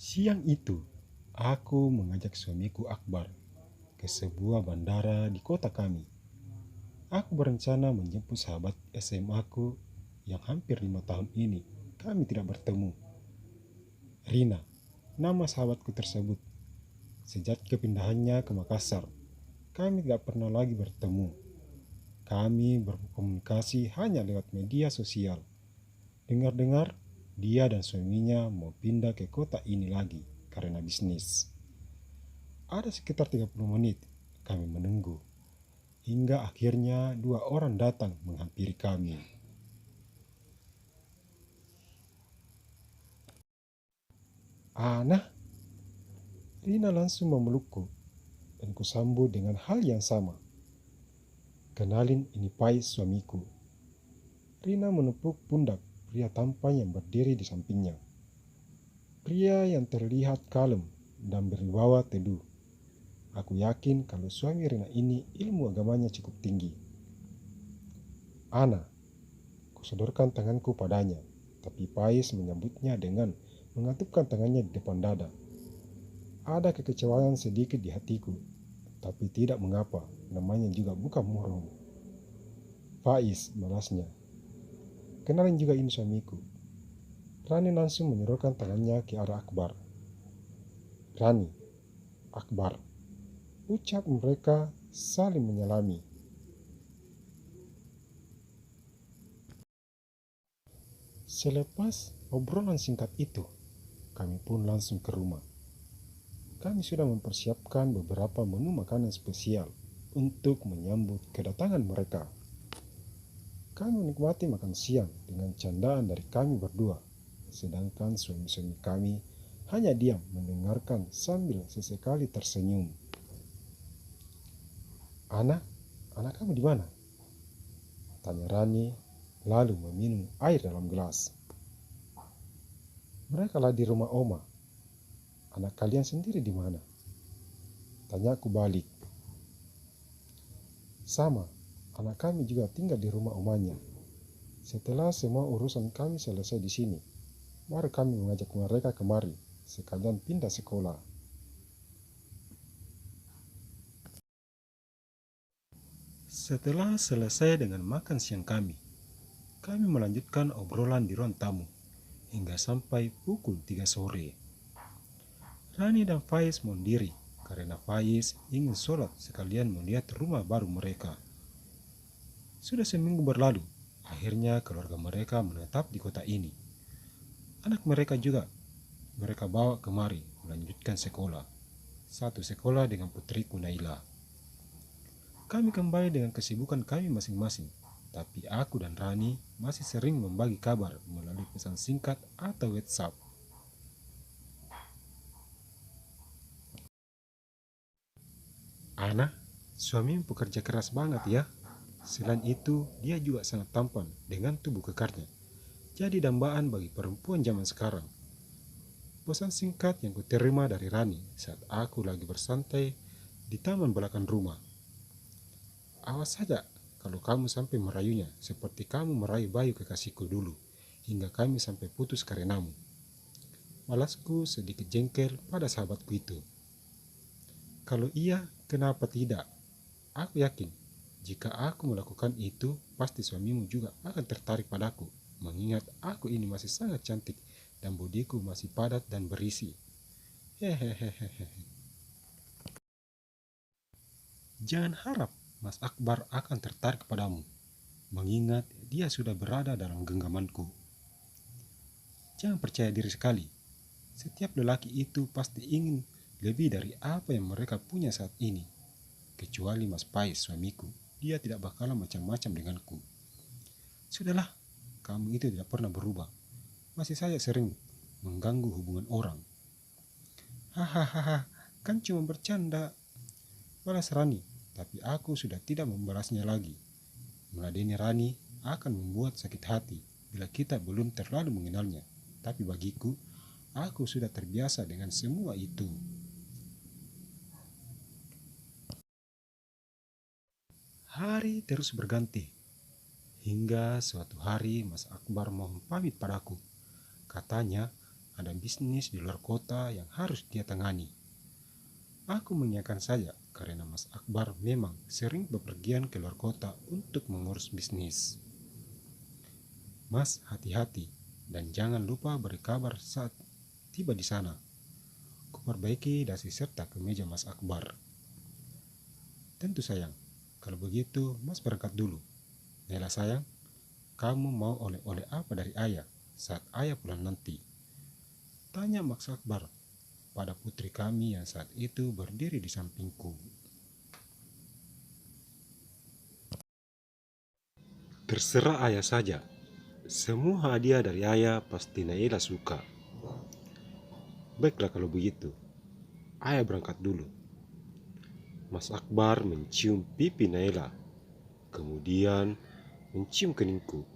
Siang itu, aku mengajak suamiku Akbar ke sebuah bandara di kota kami. Aku berencana menjemput sahabat SMA aku yang hampir 5 tahun ini kami tidak bertemu. Rina, nama sahabatku tersebut. Sejak kepindahannya ke Makassar, kami tidak pernah lagi bertemu. Kami berkomunikasi hanya lewat media sosial. Dengar-dengar, dia dan suaminya mau pindah ke kota ini lagi karena bisnis. Ada sekitar 30 menit kami menunggu, hingga akhirnya dua orang datang menghampiri kami. Ana, Rina langsung memelukku dan kusambut dengan hal yang sama. Kenalin, ini Pais, suamiku. Rina menepuk pundak pria tampan yang berdiri di sampingnya. Pria yang terlihat kalem dan berwibawa teduh. Aku yakin kalau suami Rina ini ilmu agamanya cukup tinggi. Ana, kusodorkan tanganku padanya, tapi Pais menyambutnya dengan mengatupkan tangannya di depan dada. Ada kekecewaan sedikit di hatiku, tapi tidak mengapa, namanya juga bukan murung. Faiz, balasnya. Kenalin juga ini suamiku. Rani langsung menyorotkan tangannya ke arah Akbar. Rani, Akbar, ucap mereka saling menyalami. Selepas obrolan singkat itu, kami pun langsung ke rumah. Kami sudah mempersiapkan beberapa menu makanan spesial untuk menyambut kedatangan mereka. Kami menikmati makan siang dengan candaan dari kami berdua, sedangkan suami-suami kami hanya diam mendengarkan sambil sesekali tersenyum. Anak, anak kamu di mana? Tanya Rani, lalu meminum air dalam gelas. Mereka lah di rumah Oma. Anak kalian sendiri di mana? Tanyaku balik. Sama, anak kami juga tinggal di rumah omanya. Setelah semua urusan kami selesai di sini, baru kami mengajak mereka kemari, sekalian pindah sekolah. Setelah selesai dengan makan siang kami melanjutkan obrolan di ruang tamu hingga sampai pukul 3 sore. Rani dan Faiz mondiri karena Faiz ingin sholat sekalian melihat rumah baru mereka. Sudah seminggu berlalu, akhirnya keluarga mereka menetap di kota ini. Anak mereka juga mereka bawa kemari melanjutkan sekolah. Satu sekolah dengan putriku Naila. Kami kembali dengan kesibukan kami masing-masing, tapi aku dan Rani masih sering membagi kabar melalui pesan singkat atau WhatsApp. Ana, suamimu pekerja keras banget ya. Selain itu, dia juga sangat tampan dengan tubuh kekarnya. Jadi dambaan bagi perempuan zaman sekarang. Pesan singkat yang kuterima dari Rani saat aku lagi bersantai di taman belakang rumah. Awas saja kalau kamu sampai merayunya seperti kamu merayu Bayu kekasihku dulu, hingga kami sampai putus karenamu. Malasku sedikit jengkel pada sahabatku itu. Kalau iya, kenapa tidak? Aku yakin, jika aku melakukan itu, pasti suamimu juga akan tertarik padaku, mengingat aku ini masih sangat cantik dan bodiku masih padat dan berisi. Hehehehe. Jangan harap Mas Akbar akan tertarik padamu, mengingat dia sudah berada dalam genggamanku. Jangan percaya diri sekali. Setiap lelaki itu pasti ingin lebih dari apa yang mereka punya saat ini. Kecuali Mas Pais, suamiku, dia tidak bakalan macam-macam denganku. Sudahlah, kamu itu tidak pernah berubah. Masih saja sering mengganggu hubungan orang. Hahaha, kan cuma bercanda. Balas Rani, tapi aku sudah tidak membalasnya lagi. Meladeni Rani akan membuat sakit hati bila kita belum terlalu mengenalnya. Tapi bagiku, aku sudah terbiasa dengan semua itu. Hari terus berganti, hingga suatu hari Mas Akbar mohon pamit padaku. Katanya ada bisnis di luar kota yang harus dia tangani. Aku mengiyakan saja karena Mas Akbar memang sering bepergian ke luar kota untuk mengurus bisnis. Mas, hati-hati dan jangan lupa beri kabar saat tiba di sana. Kuperbaiki dasi serta kemeja Mas Akbar. Tentu sayang, kalau begitu Mas berangkat dulu. Nela sayang, kamu mau oleh-oleh apa dari ayah saat ayah pulang nanti? Tanya Mas Akbar pada putri kami yang saat itu berdiri di sampingku. Terserah ayah saja. Semua hadiah dari ayah pasti Naila suka. Baiklah kalau begitu. Ayah berangkat dulu. Mas Akbar mencium pipi Naila, kemudian mencium keningku.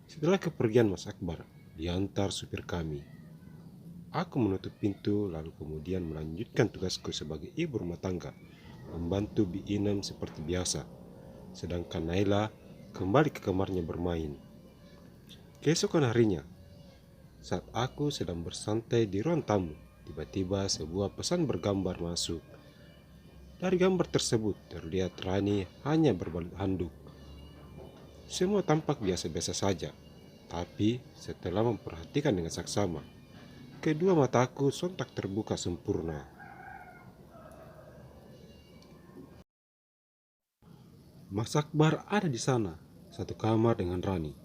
Setelah kepergian Mas Akbar, diantar supir kami. Aku menutup pintu lalu kemudian melanjutkan tugasku sebagai ibu rumah tangga, membantu Bi Inem seperti biasa. Sedangkan Naila kembali ke kamarnya bermain. Keesokan harinya, saat aku sedang bersantai di ruang tamu, tiba-tiba sebuah pesan bergambar masuk. Dari gambar tersebut terlihat Rani hanya berbalut handuk. Semua tampak biasa-biasa saja, tapi setelah memperhatikan dengan saksama, kedua mataku sontak terbuka sempurna. Mas Akbar ada di sana, satu kamar dengan Rani.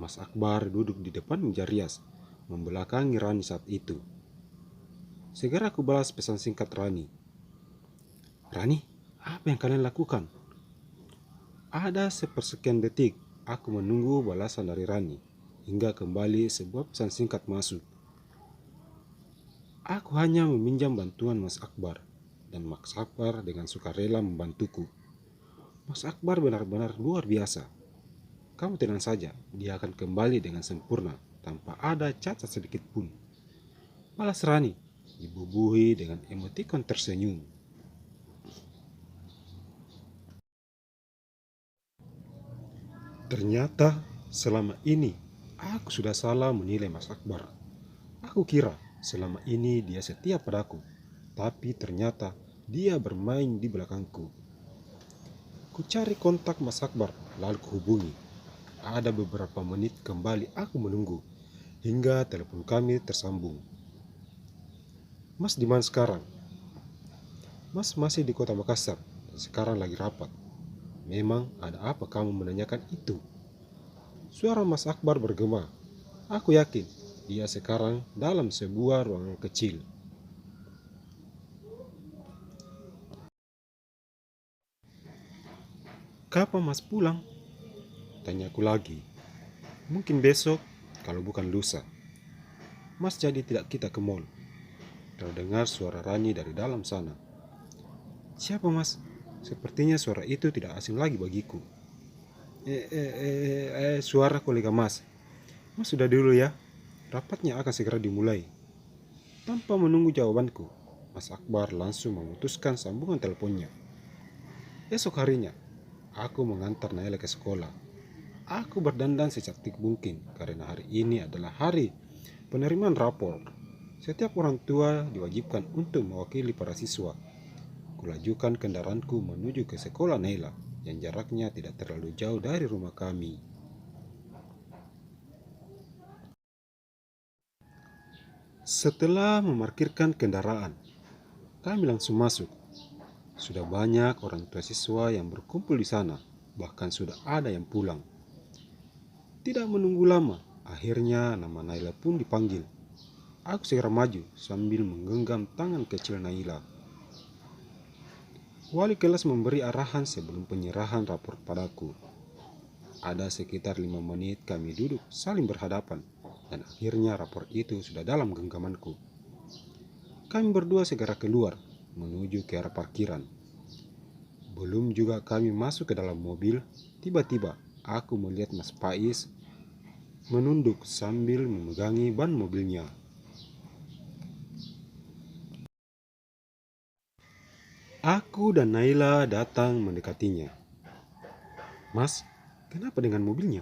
Mas Akbar duduk di depan meja rias, membelakangi Rani saat itu. Segera aku balas pesan singkat Rani. Rani, apa yang kalian lakukan? Ada sepersekian detik, aku menunggu balasan dari Rani, hingga kembali sebuah pesan singkat masuk. Aku hanya meminjam bantuan Mas Akbar, dan Mas Akbar dengan sukarela membantuku. Mas Akbar benar-benar luar biasa. Kamu tenang saja, dia akan kembali dengan sempurna, tanpa ada cacat sedikit pun. Balas Rani, dibubuhi dengan emotikon tersenyum. Ternyata selama ini aku sudah salah menilai Mas Akbar. Aku kira selama ini dia setia padaku, tapi ternyata dia bermain di belakangku. Ku cari kontak Mas Akbar, lalu kuhubungi. Ada beberapa menit kembali aku menunggu, hingga telepon kami tersambung. Mas di mana sekarang? Mas masih di kota Makassar, dan sekarang lagi rapat. Memang ada apa kamu menanyakan itu? Suara Mas Akbar bergema. Aku yakin dia sekarang dalam sebuah ruangan kecil. Kapan Mas pulang? Tanyaku lagi. Mungkin besok, kalau bukan lusa. Mas jadi tidak kita ke mall. Terdengar suara Rani dari dalam sana. Siapa Mas? Sepertinya suara itu tidak asing lagi bagiku. Suara kolega Mas. Mas sudah dulu ya. Rapatnya akan segera dimulai. Tanpa menunggu jawabanku, Mas Akbar langsung memutuskan sambungan teleponnya. Esok harinya, aku mengantar Naila ke sekolah. Aku berdandan secantik mungkin karena hari ini adalah hari penerimaan rapor. Setiap orang tua diwajibkan untuk mewakili para siswa. Kulajukan kendaraanku menuju ke sekolah Naila yang jaraknya tidak terlalu jauh dari rumah kami. Setelah memarkirkan kendaraan, kami langsung masuk. Sudah banyak orang tua siswa yang berkumpul di sana, bahkan sudah ada yang pulang. Tidak menunggu lama, akhirnya nama Naila pun dipanggil. Aku segera maju sambil menggenggam tangan kecil Naila. Wali kelas memberi arahan sebelum penyerahan rapor padaku. Ada sekitar 5 menit kami duduk saling berhadapan, dan akhirnya rapor itu sudah dalam genggamanku. Kami berdua segera keluar, menuju ke arah parkiran. Belum juga kami masuk ke dalam mobil, tiba-tiba aku melihat Mas Pais menunduk sambil memegangi ban mobilnya. Aku dan Naila datang mendekatinya. Mas, kenapa dengan mobilnya?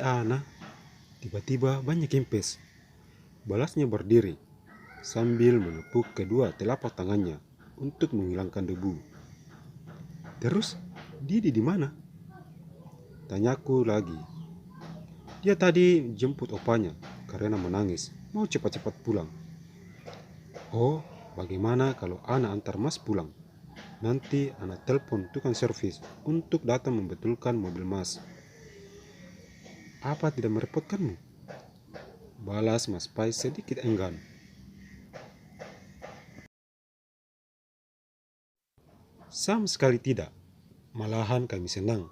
Ana, tiba-tiba banyak kempes. Balasnya berdiri, sambil menepuk kedua telapak tangannya untuk menghilangkan debu. Terus, Didi di mana? Tanyaku lagi. Dia tadi jemput opanya karena menangis, mau cepat-cepat pulang. Oh, bagaimana kalau Ana antar Mas pulang? Nanti Ana telepon tukang servis untuk datang membetulkan mobil Mas. Apa tidak merepotkanmu? Balas Mas Pai sedikit enggan. Sama sekali tidak. Malahan kami senang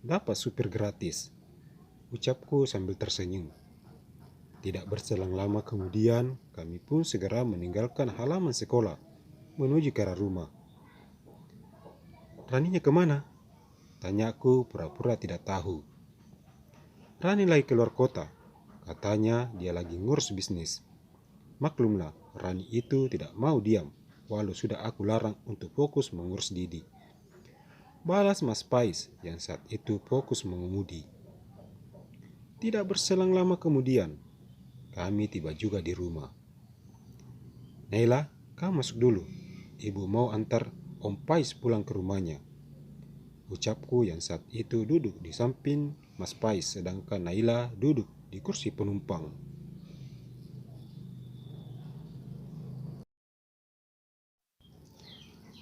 dapat supir gratis, ucapku sambil tersenyum. Tidak berselang lama kemudian, kami pun segera meninggalkan halaman sekolah menuju ke arah rumah. Raninya kemana? Tanyaku pura-pura tidak tahu. Rani lagi keluar kota. Katanya dia lagi ngurus bisnis. Maklumlah, Rani itu tidak mau diam, walau sudah aku larang untuk fokus mengurus Didi. Balas Mas Pais yang saat itu fokus mengemudi. Tidak berselang lama kemudian, kami tiba juga di rumah. Naila, kamu masuk dulu. Ibu mau antar Om Pais pulang ke rumahnya. Ucapku yang saat itu duduk di samping Mas Pais, sedangkan Naila duduk di kursi penumpang.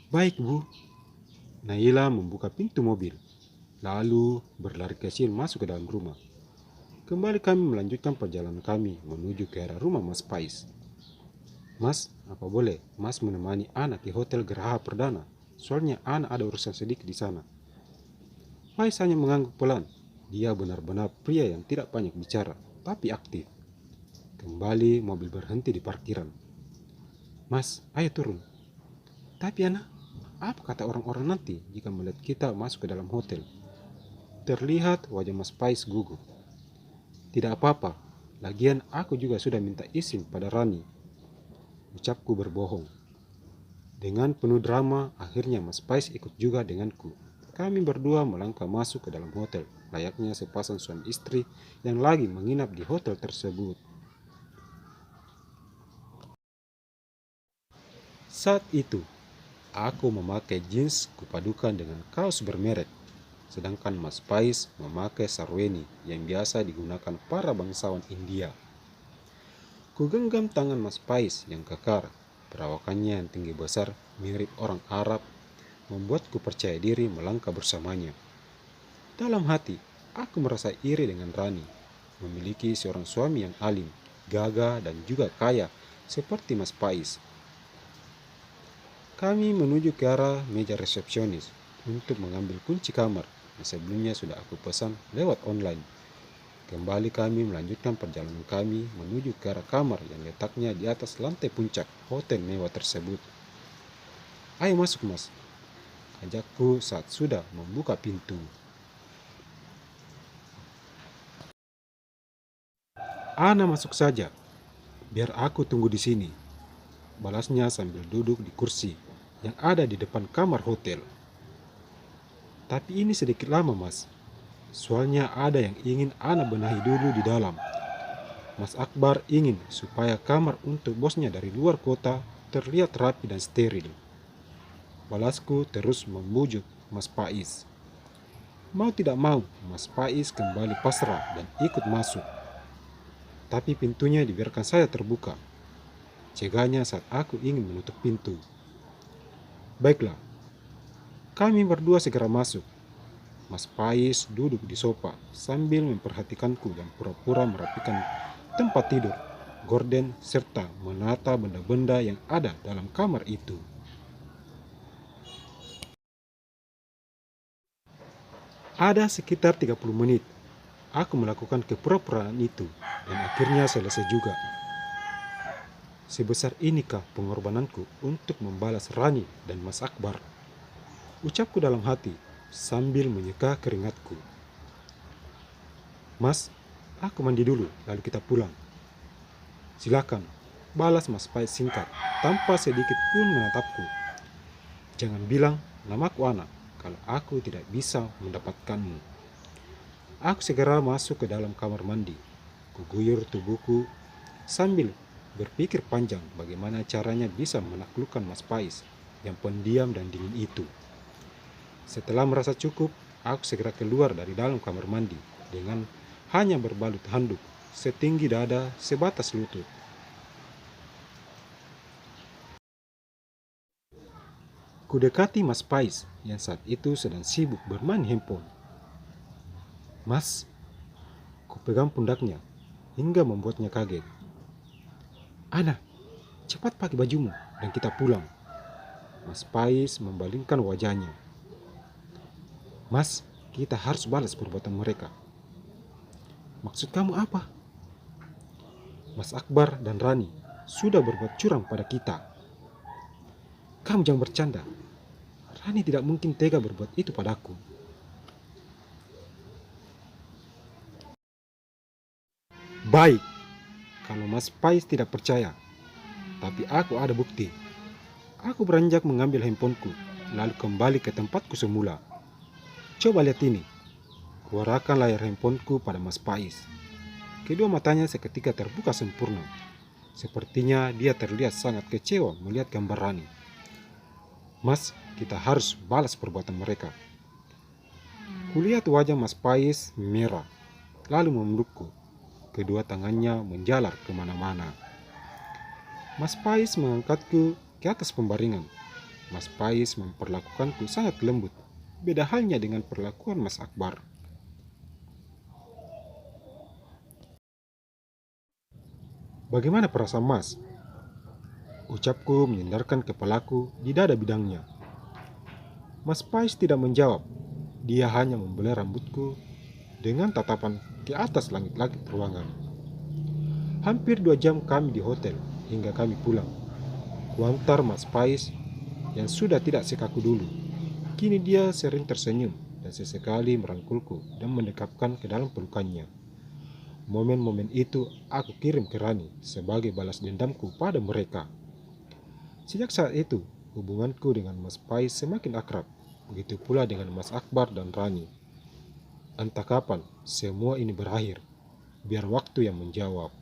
Baik, Bu. Naila membuka pintu mobil, lalu berlari kecil masuk ke dalam rumah. Kembali kami melanjutkan perjalanan kami menuju ke arah rumah Mas Pais. Mas, apa boleh Mas menemani anak ke Hotel Geraha Perdana? Soalnya anak ada urusan sedikit di sana. Pais hanya mengangguk pelan. Dia benar-benar pria yang tidak banyak bicara, tapi aktif. Kembali mobil berhenti di parkiran. Mas, ayo turun. Tapi anak, apa kata orang-orang nanti jika melihat kita masuk ke dalam hotel? Terlihat wajah Mas Pais gugup. Tidak apa-apa, lagian aku juga sudah minta izin pada Rani. Ucapku berbohong. Dengan penuh drama, akhirnya Mas Pais ikut juga denganku. Kami berdua melangkah masuk ke dalam hotel, layaknya sepasang suami istri yang lagi menginap di hotel tersebut. Saat itu, aku memakai jeans kupadukan dengan kaos bermerek, sedangkan Mas Pais memakai sarweni yang biasa digunakan para bangsawan India. Ku genggam tangan Mas Pais yang kekar, perawakannya yang tinggi besar mirip orang Arab, membuatku percaya diri melangkah bersamanya. Dalam hati, aku merasa iri dengan Rani, memiliki seorang suami yang alim, gagah dan juga kaya seperti Mas Pais. Kami menuju ke arah meja resepsionis untuk mengambil kunci kamar yang sebelumnya sudah aku pesan lewat online. Kembali kami melanjutkan perjalanan kami menuju ke arah kamar yang letaknya di atas lantai puncak hotel mewah tersebut. Ayo masuk Mas, ajakku saat sudah membuka pintu. Ana masuk saja, biar aku tunggu di sini. Balasnya sambil duduk di kursi yang ada di depan kamar hotel. Tapi ini sedikit lama Mas, soalnya ada yang ingin Ana benahi dulu di dalam. Mas Akbar ingin supaya kamar untuk bosnya dari luar kota terlihat rapi dan steril. Balasku terus membujuk Mas Pais. Mau tidak mau, Mas Pais kembali pasrah dan ikut masuk. Tapi pintunya dibiarkan saya terbuka. Cegahnya saat aku ingin menutup pintu. Baiklah, kami berdua segera masuk. Mas Pais duduk di sofa sambil memperhatikanku dan pura-pura merapikan tempat tidur, gorden, serta menata benda-benda yang ada dalam kamar itu. Ada sekitar 30 menit, aku melakukan kepura-puraan itu dan akhirnya selesai juga. Sebesar inikah pengorbananku untuk membalas Rani dan Mas Akbar? Ucapku dalam hati sambil menyeka keringatku. Mas, aku mandi dulu lalu kita pulang. Silakan, balas Mas Pais singkat tanpa sedikit pun menatapku. Jangan bilang namaku Ana kalau aku tidak bisa mendapatkanmu. Aku segera masuk ke dalam kamar mandi. Kuguyur tubuhku sambil berpikir panjang bagaimana caranya bisa menaklukkan Mas Pais yang pendiam dan dingin itu. Setelah merasa cukup, aku segera keluar dari dalam kamar mandi dengan hanya berbalut handuk setinggi dada sebatas lutut. Kudekati Mas Pais yang saat itu sedang sibuk bermain handphone. Mas, kupegang pundaknya hingga membuatnya kaget. Ana, cepat pakai bajumu dan kita pulang. Mas Pais membalingkan wajahnya. Mas, kita harus balas perbuatan mereka. Maksud kamu apa? Mas Akbar dan Rani sudah berbuat curang pada kita. Kamu jangan bercanda. Rani tidak mungkin tega berbuat itu padaku. Baik, kalau Mas Pais tidak percaya, tapi aku ada bukti. Aku beranjak mengambil handphoneku, lalu kembali ke tempatku semula. Coba lihat ini. Kuarahkan layar handphoneku pada Mas Pais. Kedua matanya seketika terbuka sempurna. Sepertinya dia terlihat sangat kecewa melihat gambar Rani. Mas, kita harus balas perbuatan mereka. Kulihat wajah Mas Pais merah, lalu memelukku. Kedua tangannya menjalar kemana-mana. Mas Pais mengangkatku ke atas pembaringan. Mas Pais memperlakukanku sangat lembut. Beda halnya dengan perlakuan Mas Akbar. Bagaimana perasaan Mas? Ucapku menyandarkan kepalaku di dada bidangnya. Mas Pais tidak menjawab. Dia hanya membelai rambutku dengan tatapan ke atas langit-langit ruangan. Hampir 2 jam kami di hotel hingga kami pulang. Kuantar Mas Pais yang sudah tidak sekaku dulu. Kini dia sering tersenyum dan sesekali merangkulku dan mendekapkan ke dalam pelukannya. Momen-momen itu aku kirim ke Rani sebagai balas dendamku pada mereka. Sejak saat itu, hubunganku dengan Mas Pais semakin akrab. Begitu pula dengan Mas Akbar dan Rani. Entah kapan semua ini berakhir, biar waktu yang menjawab.